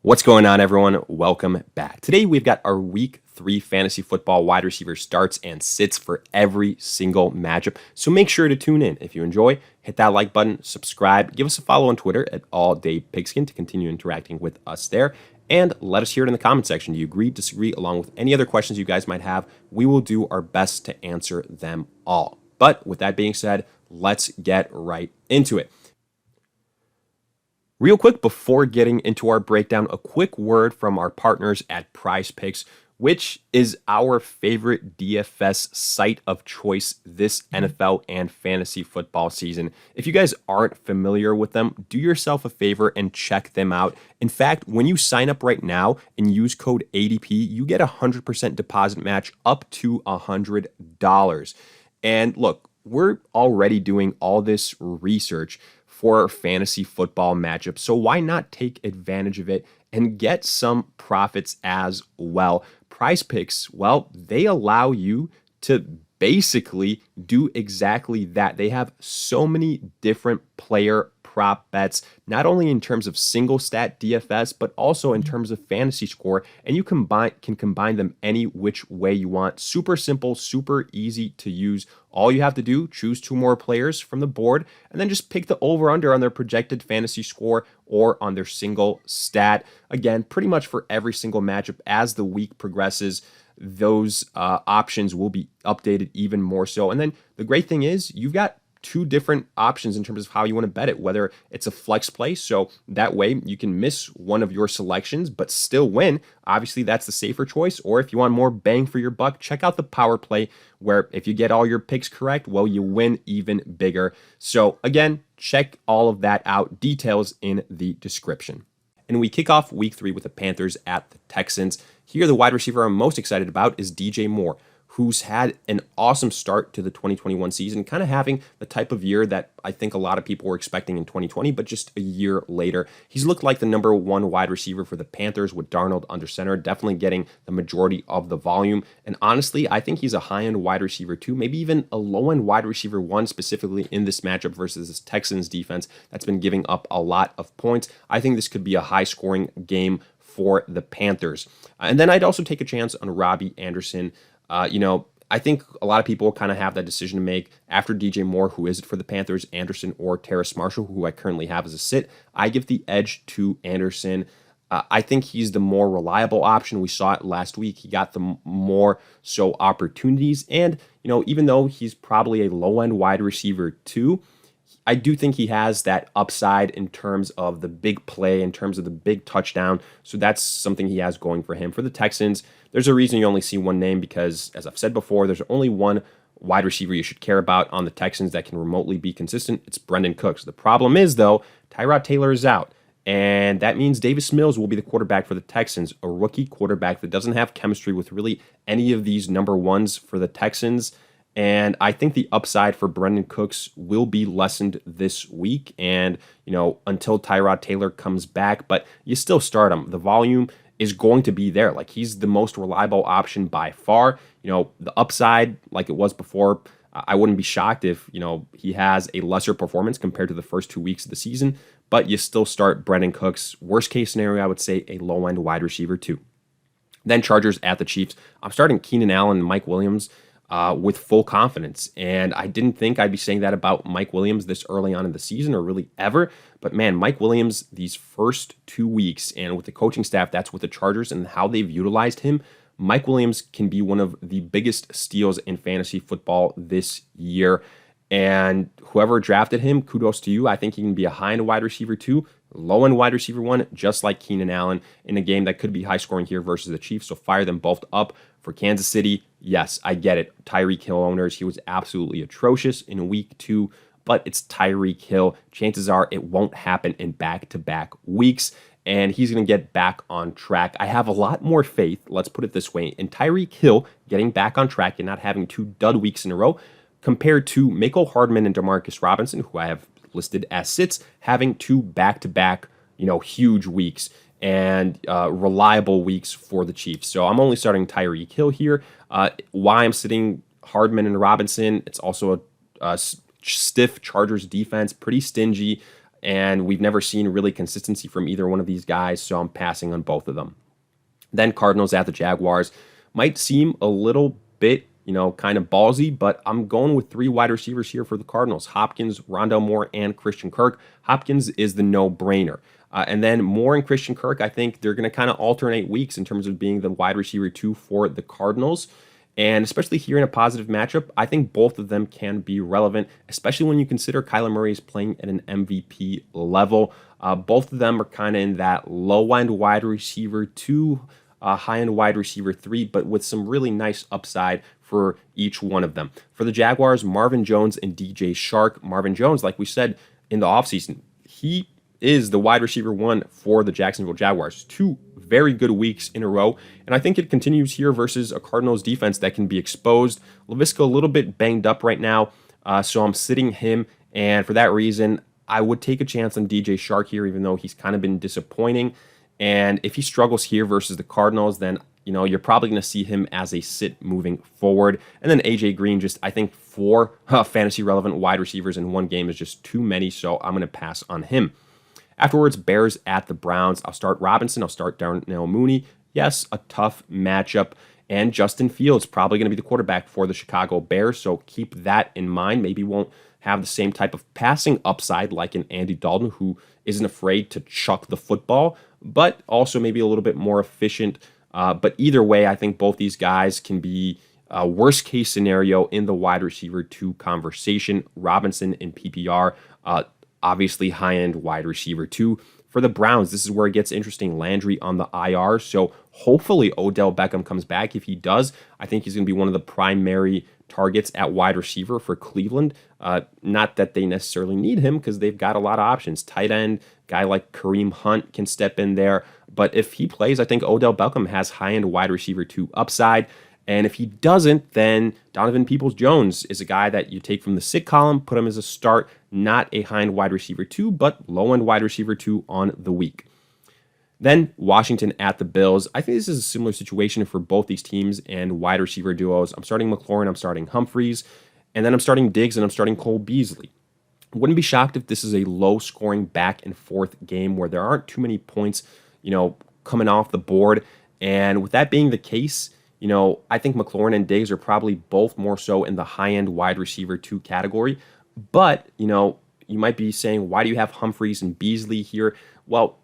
What's going on, everyone? Welcome back. Today, we've got our Week 3 fantasy football wide receiver starts and sits for every single matchup. So make sure to tune in. If you enjoy, hit that like button, subscribe, give us a follow on Twitter at AllDayPigskin to continue interacting with us there. And let us hear it in the comment section. Do you agree, disagree, along with any other questions you guys might have? We will do our best to answer them all. But with that being said, let's get right into it. Real quick, before getting into our breakdown, a quick word from our partners at Prize Picks, which is our favorite DFS site of choice this NFL and fantasy football season. If you guys aren't familiar with them, do yourself a favor and check them out. In fact, when you sign up right now and use code ADP, you get a 100% deposit match up to $100. And look, we're already doing all this research for fantasy football matchups. So why not take advantage of it and get some profits as well? Prize Picks, well, they allow you to basically do exactly that. They have so many different player prop bets, not only in terms of single stat DFS, but also in terms of fantasy score. And you can combine them any which way you want. Super simple, super easy to use. All you have to do, choose two more players from the board, and then just pick the over-under on their projected fantasy score or on their single stat. Again, pretty much for every single matchup as the week progresses, those options will be updated even more so. And then the great thing is you've got two different options in terms of how you want to bet it, whether it's a flex play, so that way you can miss one of your selections but still win. Obviously, that's the safer choice. Or if you want more bang for your buck, check out the power play, where if you get all your picks correct, well, you win even bigger. So again, check all of that out. Details in the description. And we kick off week 3 with the Panthers at the Texans. Here, the wide receiver I'm most excited about is DJ Moore, who's had an awesome start to the 2021 season, kind of having the type of year that I think a lot of people were expecting in 2020, but just a year later. He's looked like the number 1 wide receiver for the Panthers with Darnell under center, definitely getting the majority of the volume. And honestly, I think he's a high-end wide receiver 2, maybe even a low-end wide receiver 1, specifically in this matchup versus this Texans defense that's been giving up a lot of points. I think this could be a high-scoring game for the Panthers. And then I'd also take a chance on Robby Anderson. I think a lot of people kind of have that decision to make after DJ Moore, who is it for the Panthers, Anderson or Terrace Marshall, who I currently have as a sit. I give the edge to Anderson. I think he's the more reliable option. We saw it last week. He got the more so opportunities. And, even though he's probably a low-end wide receiver too, I do think he has that upside in terms of the big play, in terms of the big touchdown. So that's something he has going for him. For the Texans, there's a reason you only see one name because, as I've said before, there's only one wide receiver you should care about on the Texans that can remotely be consistent. It's Brandon Cooks. The problem is, though, Tyrod Taylor is out. And that means Davis Mills will be the quarterback for the Texans, a rookie quarterback that doesn't have chemistry with really any of these number ones for the Texans. And I think the upside for Brandon Cooks will be lessened this week and, until Tyrod Taylor comes back. But you still start him. The volume is going to be there. Like, he's the most reliable option by far. The upside, like it was before, I wouldn't be shocked if, he has a lesser performance compared to the first 2 weeks of the season. But you still start Brandon Cooks. Worst case scenario, I would say a low-end wide receiver too. Then Chargers at the Chiefs. I'm starting Keenan Allen and Mike Williams with full confidence. And I didn't think I'd be saying that about Mike Williams this early on in the season or really ever. But man, Mike Williams, these first 2 weeks, and with the coaching staff, that's with the Chargers and how they've utilized him, Mike Williams can be one of the biggest steals in fantasy football this year. And whoever drafted him, kudos to you. I think he can be a high-end wide receiver 2, low-end wide receiver 1, just like Keenan Allen in a game that could be high-scoring here versus the Chiefs. So fire them both up. For Kansas City, yes, I get it. Tyreek Hill owners, he was absolutely atrocious in week 2, but it's Tyreek Hill. Chances are it won't happen in back-to-back weeks, and he's going to get back on track. I have a lot more faith, let's put it this way, in Tyreek Hill getting back on track and not having 2 dud weeks in a row compared to Mecole Hardman and Demarcus Robinson, who I have listed as sits, having 2 back-to-back, huge weeks and reliable weeks for the Chiefs. So I'm only starting Tyreek Hill here. Why I'm sitting Hardman and Robinson, it's also a stiff Chargers defense, pretty stingy. and we've never seen really consistency from either one of these guys, so I'm passing on both of them. Then Cardinals at the Jaguars might seem a little bit, kind of ballsy, but I'm going with 3 wide receivers here for the Cardinals: Hopkins, Rondale Moore, and Christian Kirk. Hopkins is the no-brainer. And then Moore and Christian Kirk, I think they're going to kind of alternate weeks in terms of being the wide receiver 2 for the Cardinals. And especially here in a positive matchup, I think both of them can be relevant, especially when you consider Kyler Murray is playing at an MVP level. Both of them are kind of in that low-end wide receiver 2, high-end wide receiver 3, but with some really nice upside for each one of them. For the Jaguars, Marvin Jones and DJ Chark. Marvin Jones, like we said in the offseason, he is the wide receiver 1 for the Jacksonville Jaguars. 2 very good weeks in a row, and I think it continues here versus a Cardinals defense that can be exposed. Laviska a little bit banged up right now, so I'm sitting him, and for that reason, I would take a chance on DJ Chark here, even though he's kind of been disappointing. And if he struggles here versus the Cardinals, then you're probably going to see him as a sit moving forward. And then AJ Green, just I think 4 fantasy relevant wide receivers in one game is just too many, so I'm going to pass on him. Afterwards, Bears at the Browns. I'll start Robinson. I'll start Darnell Mooney. Yes, a tough matchup. And Justin Fields probably going to be the quarterback for the Chicago Bears, so keep that in mind. Maybe won't have the same type of passing upside like an Andy Dalton, who isn't afraid to chuck the football, but also maybe a little bit more efficient. But either way, I think both these guys can be a worst case scenario in the wide receiver 2 conversation. Robinson in PPR, obviously high-end wide receiver 2. For the Browns, this is where it gets interesting. Landry on the IR, so hopefully Odell Beckham comes back. If he does, I think he's going to be one of the primary targets at wide receiver for Cleveland. Not that they necessarily need him because they've got a lot of options. Tight end, guy like Kareem Hunt can step in there. But if he plays, I think Odell Beckham has high-end wide receiver 2 upside. And if he doesn't, then Donovan Peoples-Jones is a guy that you take from the sit column, put him as a start, not a high-end wide receiver 2, but low-end wide receiver 2 on the week. Then Washington at the Bills. I think this is a similar situation for both these teams and wide receiver duos. I'm starting McLaurin, I'm starting Humphries, and then I'm starting Diggs, and I'm starting Cole Beasley. Wouldn't be shocked if this is a low-scoring back-and-forth game where there aren't too many points, coming off the board. And with that being the case, I think McLaurin and Diggs are probably both more so in the high-end wide receiver 2 category. But, you might be saying, why do you have Humphries and Beasley here? Well,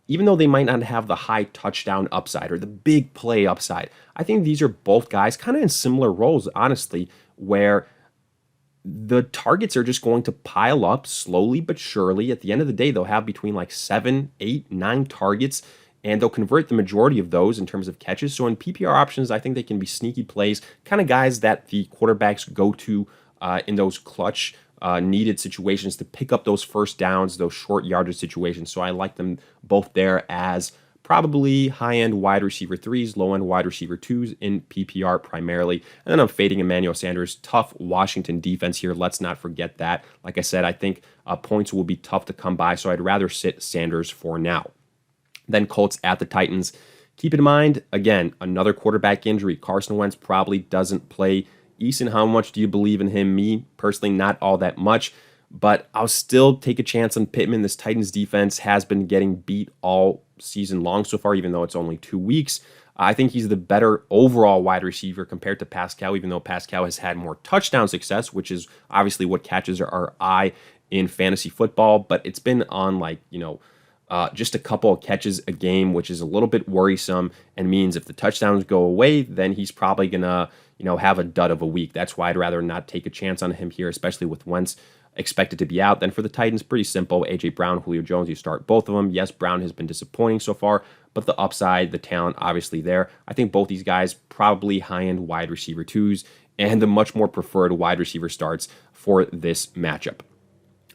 even though they might not have the high touchdown upside or the big play upside, I think these are both guys kind of in similar roles, honestly, where the targets are just going to pile up slowly but surely. At the end of the day, they'll have between like 7, 8, 9 targets, and they'll convert the majority of those in terms of catches. So in PPR options, I think they can be sneaky plays, kind of guys that the quarterbacks go to in those clutch needed situations to pick up those first downs, those short yardage situations. So I like them both there as probably high-end wide receiver 3s, low-end wide receiver 2s in PPR primarily. And then I'm fading Emmanuel Sanders. Tough Washington defense here. Let's not forget that. Like I said, I think points will be tough to come by, so I'd rather sit Sanders for now. Then Colts at the Titans. Keep in mind, again, another quarterback injury. Carson Wentz probably doesn't play. Eason, how much do you believe in him? Me, personally, not all that much. But I'll still take a chance on Pittman. This Titans defense has been getting beat all season long so far, even though it's only 2 weeks. I think he's the better overall wide receiver compared to Pascal, even though Pascal has had more touchdown success, which is obviously what catches our eye in fantasy football. But it's been on just a couple of catches a game, which is a little bit worrisome and means if the touchdowns go away, then he's probably going to, have a dud of a week. That's why I'd rather not take a chance on him here, especially with Wentz expected to be out. Then for the Titans, pretty simple. A.J. Brown, Julio Jones, you start both of them. Yes, Brown has been disappointing so far, but the upside, the talent, obviously there. I think both these guys probably high-end wide receiver 2s and the much more preferred wide receiver starts for this matchup.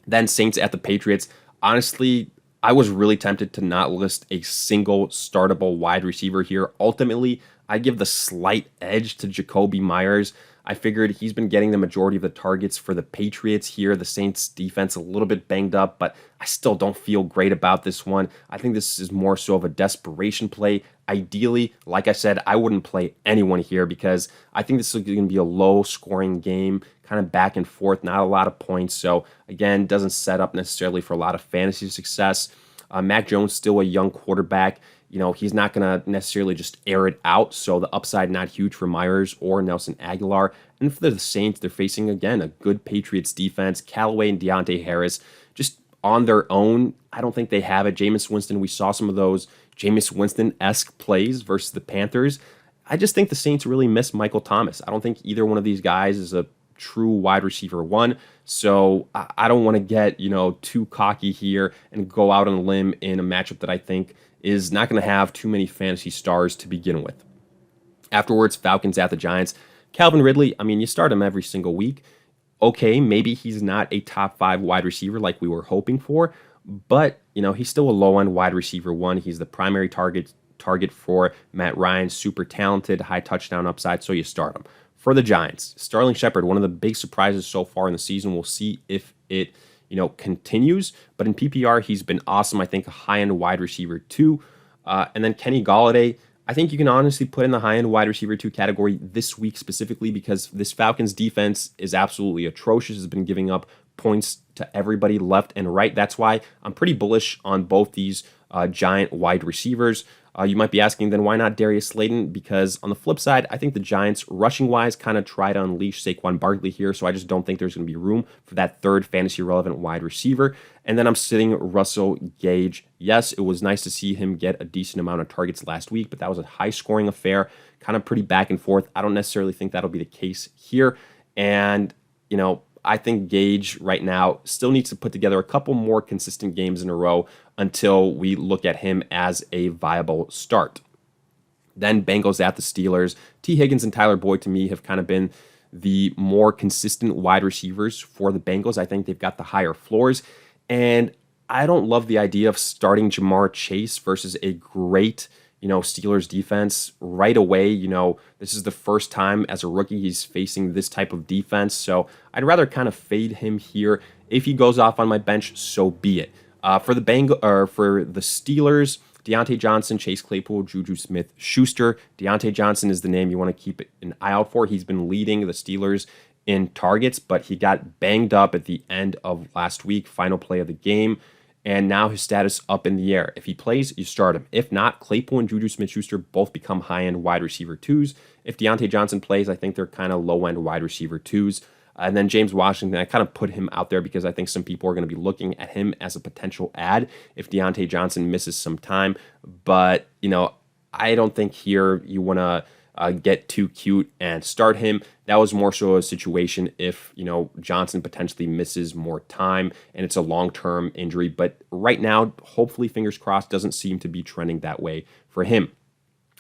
Then Saints at the Patriots. Honestly, I was really tempted to not list a single startable wide receiver here. Ultimately, I give the slight edge to Jacoby Myers. I figured he's been getting the majority of the targets for the Patriots here. The Saints defense a little bit banged up, but I still don't feel great about this one. I think this is more so of a desperation play. Ideally, like I said, I wouldn't play anyone here because I think this is going to be a low-scoring game, kind of back and forth, not a lot of points. So, again, doesn't set up necessarily for a lot of fantasy success. Mac Jones, still a young quarterback. He's not going to necessarily just air it out, so the upside not huge for Myers or Nelson Aguilar. And for the Saints, they're facing, again, a good Patriots defense. Callaway and Deontay Harris, just on their own, I don't think they have it. Jameis Winston, we saw some of those Jameis Winston-esque plays versus the Panthers. I just think the Saints really miss Michael Thomas. I don't think either one of these guys is a true wide receiver one. So I don't want to get, too cocky here and go out on a limb in a matchup that I think is not going to have too many fantasy stars to begin with. Afterwards, Falcons at the Giants. Calvin Ridley, you start him every single week. Okay, maybe he's not a top 5 wide receiver like we were hoping for, but, he's still a low-end wide receiver one. He's the primary target for Matt Ryan, super talented, high touchdown upside, so you start him. For the Giants, Sterling Shepard, one of the big surprises so far in the season. We'll see if it, continues. But in PPR, he's been awesome. I think a high-end wide receiver 2. And then Kenny Golladay, I think you can honestly put in the high-end wide receiver 2 category this week specifically because this Falcons defense is absolutely atrocious. Has been giving up points to everybody left and right. That's why I'm pretty bullish on both these Giant wide receivers. You might be asking, then why not Darius Slayton? Because on the flip side, I think the Giants, rushing-wise, kind of try to unleash Saquon Barkley here, so I just don't think there's going to be room for that third fantasy-relevant wide receiver. And then I'm sitting Russell Gage. Yes, it was nice to see him get a decent amount of targets last week, but that was a high-scoring affair, kind of pretty back and forth. I don't necessarily think that'll be the case here. And, I think Gage right now still needs to put together a couple more consistent games in a row until we look at him as a viable start. Then Bengals at the Steelers. T. Higgins and Tyler Boyd, to me, have kind of been the more consistent wide receivers for the Bengals. I think they've got the higher floors. And I don't love the idea of starting Jamar Chase versus a great Steelers defense right away. This is the first time as a rookie he's facing this type of defense. So I'd rather kind of fade him here. If he goes off on my bench, so be it. For the Steelers, Deontay Johnson, Chase Claypool, Juju Smith-Schuster. Deontay Johnson is the name you want to keep an eye out for. He's been leading the Steelers in targets, but he got banged up at the end of last week, final play of the game. And now his status up in the air. If he plays, you start him. If not, Claypool and Juju Smith-Schuster both become high-end wide receiver 2s. If Deontay Johnson plays, I think they're kind of low-end wide receiver 2s. And then James Washington, I kind of put him out there because I think some people are going to be looking at him as a potential add if Deontay Johnson misses some time. But, I don't think here you want to get too cute and start him. That was more so a situation if, Johnson potentially misses more time and it's a long-term injury. But right now, hopefully, fingers crossed, doesn't seem to be trending that way for him.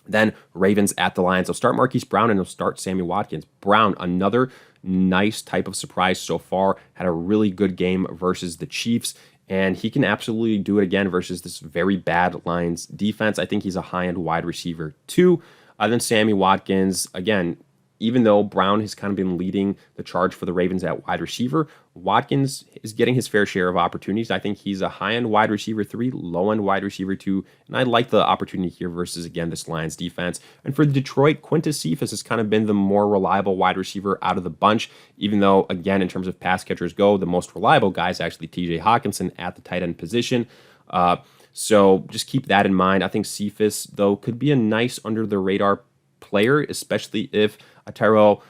Then Ravens at the Lions. They'll start Marquise Brown and they'll start Sammy Watkins. Brown, another nice type of surprise so far. Had a really good game versus the Chiefs. And he can absolutely do it again versus this very bad Lions defense. I think he's a high-end wide receiver too. Then Sammy Watkins, again, even though Brown has kind of been leading the charge for the Ravens at wide receiver, Watkins is getting his fair share of opportunities. I think he's a high-end wide receiver 3, low-end wide receiver 2, and I like the opportunity here versus, again, this Lions defense. And for Detroit, Quintus Cephas has kind of been the more reliable wide receiver out of the bunch, even though, again, in terms of pass catchers go, the most reliable guy is actually TJ Hawkinson at the tight end position. So just keep that in mind. I think Cephas, though, could be a nice under-the-radar player, especially if Tyrell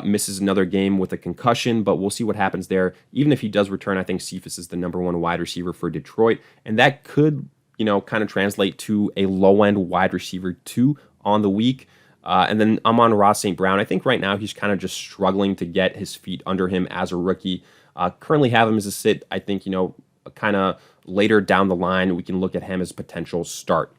misses another game with a concussion, but we'll see what happens there. Even if he does return, I think Cephas is the number 1 wide receiver for Detroit, and that could, kind of translate to a low-end wide receiver 2 on the week. And then I'm on Ross St. Brown. I think right now he's kind of just struggling to get his feet under him as a rookie. Currently have him as a sit. I think, kind of later down the line, we can look at him as potential start.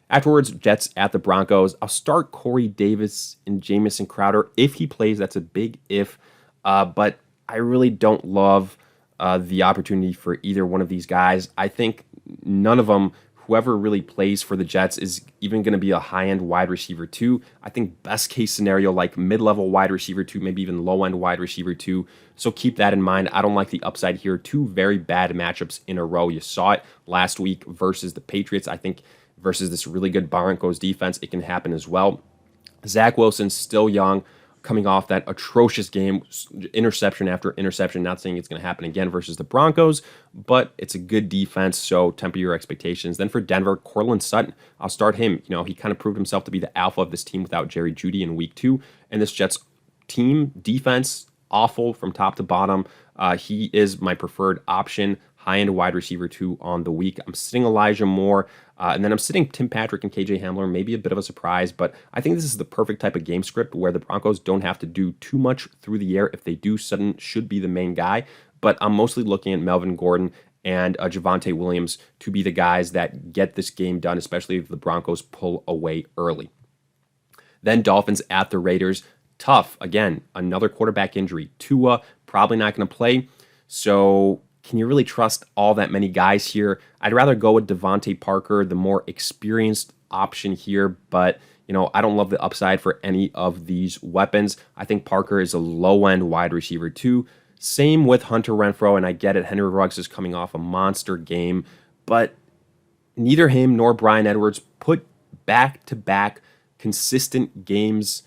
Afterwards, Jets at the Broncos. I'll start Corey Davis and Jamison Crowder. If he plays, that's a big if. But I really don't love the opportunity for either one of these guys. I think none of them whoever really plays for the Jets is even going to be a high-end wide receiver 2. I think best case scenario, like mid-level wide receiver 2, maybe even low-end wide receiver 2. So keep that in mind. I don't like the upside here. Two very bad matchups in a row. You saw it last week versus the Patriots. I think versus this really good Broncos defense, it can happen as well. Zach Wilson's still young, coming off that atrocious game, interception after interception. Not saying it's going to happen again versus the Broncos, but it's a good defense, so temper your expectations. Then for Denver, Courtland Sutton, I'll start him. He kind of proved himself to be the alpha of this team without Jerry Jeudy in week 2, and this Jets team defense, awful from top to bottom. He is my preferred option, high-end wide receiver 2 on the week. I'm sitting Elijah Moore, and then I'm sitting Tim Patrick and KJ Hamler, maybe a bit of a surprise, but I think this is the perfect type of game script where the Broncos don't have to do too much through the air. If they do, Sutton should be the main guy, but I'm mostly looking at Melvin Gordon and Javonte Williams to be the guys that get this game done, especially if the Broncos pull away early. Then Dolphins at the Raiders. Tough. Again, another quarterback injury. Tua probably not going to play, so can you really trust all that many guys here? I'd rather go with Devante Parker, the more experienced option here, but I don't love the upside for any of these weapons. I think Parker is a low-end wide receiver 2. Same with Hunter Renfrow, and I get it, Henry Ruggs is coming off a monster game, but neither him nor Bryan Edwards put back-to-back consistent games,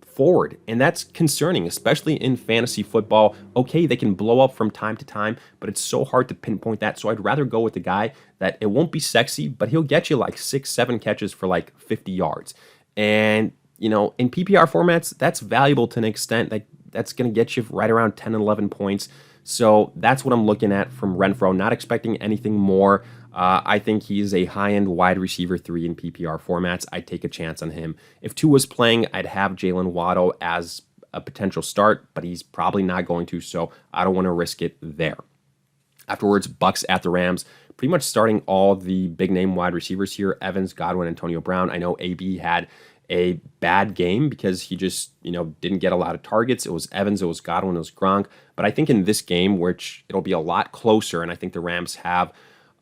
forward, and that's concerning, especially in fantasy football. Okay, they can blow up from time to time, but it's so hard to pinpoint that. So I'd rather go with the guy that it won't be sexy, but he'll get you like 6-7 catches for like 50 yards. And in PPR formats, that's valuable to an extent. That's going to get you right around 10 and 11 points. So that's what I'm looking at from Renfrow. Not expecting anything more. I think he's a high-end wide receiver 3 in PPR formats. I'd take a chance on him. If Tua was playing, I'd have Jalen Waddle as a potential start, but he's probably not going to, so I don't want to risk it there. Afterwards, Bucks at the Rams. Pretty much starting all the big-name wide receivers here. Evans, Godwin, Antonio Brown. I know AB had a bad game because he just, didn't get a lot of targets. It was Evans, it was Godwin, it was Gronk. But I think in this game, which it'll be a lot closer, and I think the Rams have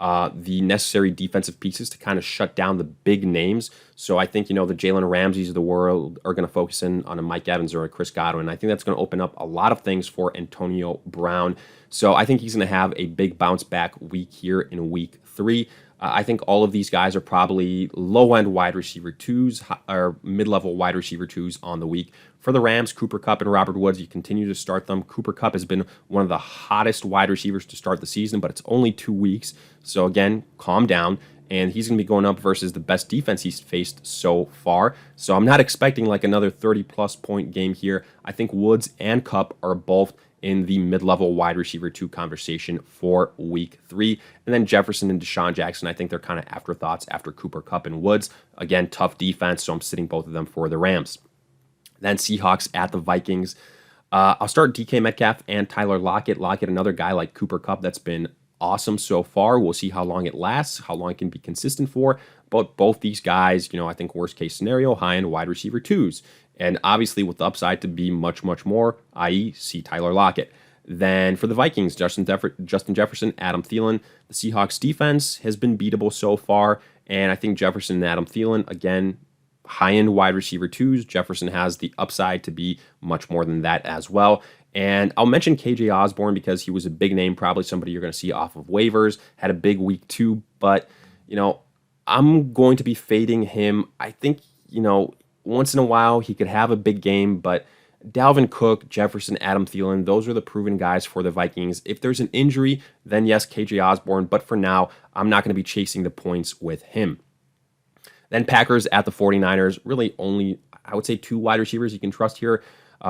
the necessary defensive pieces to kind of shut down the big names. So I think, the Jalen Ramseys of the world are going to focus in on a Mike Evans or a Chris Godwin. I think that's going to open up a lot of things for Antonio Brown. So I think he's going to have a big bounce back week here in week 3. I think all of these guys are probably low-end wide receiver 2s or mid-level wide receiver 2s on the week. For the Rams, Cooper Kupp and Robert Woods, you continue to start them. Cooper Kupp has been one of the hottest wide receivers to start the season, but it's only 2 weeks. So again, calm down. And he's going to be going up versus the best defense he's faced so far. So I'm not expecting like another 30-plus point game here. I think Woods and Kupp are both in the mid-level wide receiver 2 conversation for week 3. And then Jefferson and Deshaun Jackson, I think they're kind of afterthoughts after Cooper Kupp and Woods. Again, tough defense, so I'm sitting both of them for the Rams. Then Seahawks at the Vikings. I'll start DK Metcalf and Tyler Lockett. Lockett, another guy like Cooper Kupp that's been awesome so far. We'll see how long it lasts, how long it can be consistent for. But both these guys, I think worst case scenario, high-end wide receiver 2s. And obviously with the upside to be much, much more, i.e. see Tyler Lockett. Then for the Vikings, Justin Jefferson, Adam Thielen. The Seahawks defense has been beatable so far. And I think Jefferson and Adam Thielen, again, high-end wide receiver 2s. Jefferson has the upside to be much more than that as well. And I'll mention KJ Osborne because he was a big name, probably somebody you're going to see off of waivers, had a big week 2. But, I'm going to be fading him. I think, once in a while he could have a big game, but Dalvin Cook, Jefferson, Adam Thielen, those are the proven guys for the Vikings. If there's an injury, then yes, KJ Osborne. But for now, I'm not going to be chasing the points with him. Then Packers at the 49ers, really only, I would say, 2 wide receivers you can trust here.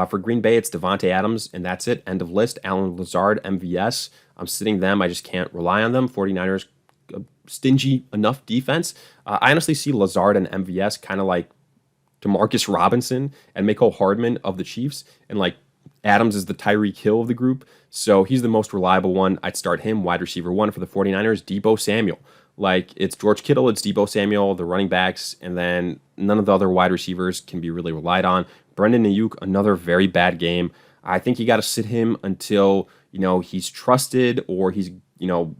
For Green Bay, it's Davante Adams, and that's it. End of list. Allen Lazard, MVS. I'm sitting them. I just can't rely on them. 49ers, stingy enough defense. I honestly see Lazard and MVS kind of like Demarcus Robinson and Mecole Hardman of the Chiefs, and like Adams is the Tyreek Hill of the group. So he's the most reliable one. I'd start him. Wide receiver 1 for the 49ers, Deebo Samuel. Like, it's George Kittle, it's Deebo Samuel, the running backs, and then none of the other wide receivers can be really relied on. Brendan Ayuk, another very bad game. I think you got to sit him until, he's trusted or he's,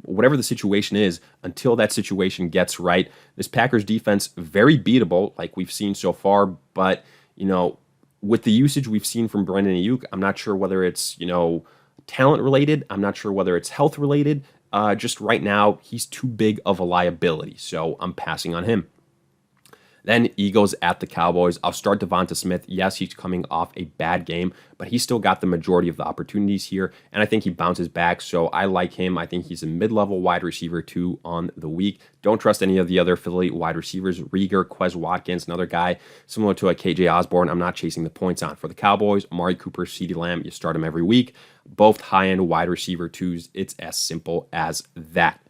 whatever the situation is, until that situation gets right. This Packers defense, very beatable, like we've seen so far, but, with the usage we've seen from Brandon Ayuk, I'm not sure whether it's, talent related. I'm not sure whether it's health related. Just right now, he's too big of a liability, so I'm passing on him. Then Eagles at the Cowboys. I'll start DeVonta Smith. Yes, he's coming off a bad game, but he still got the majority of the opportunities here, and I think he bounces back, so I like him. I think he's a mid-level wide receiver 2 on the week. Don't trust any of the other Philly wide receivers. Rieger, Quez Watkins, another guy similar to a KJ Osborne. I'm not chasing the points on. For the Cowboys, Amari Cooper, CeeDee Lamb, you start him every week. Both high-end wide receiver 2s. It's as simple as that.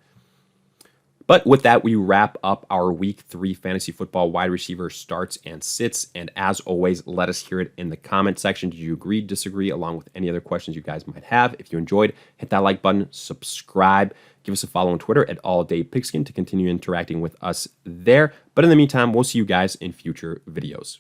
But with that, we wrap up our Week 3 fantasy football wide receiver starts and sits. And as always, let us hear it in the comment section. Did you agree, disagree, along with any other questions you guys might have? If you enjoyed, hit that like button, subscribe, give us a follow on Twitter at AllDayPigskin to continue interacting with us there. But in the meantime, we'll see you guys in future videos.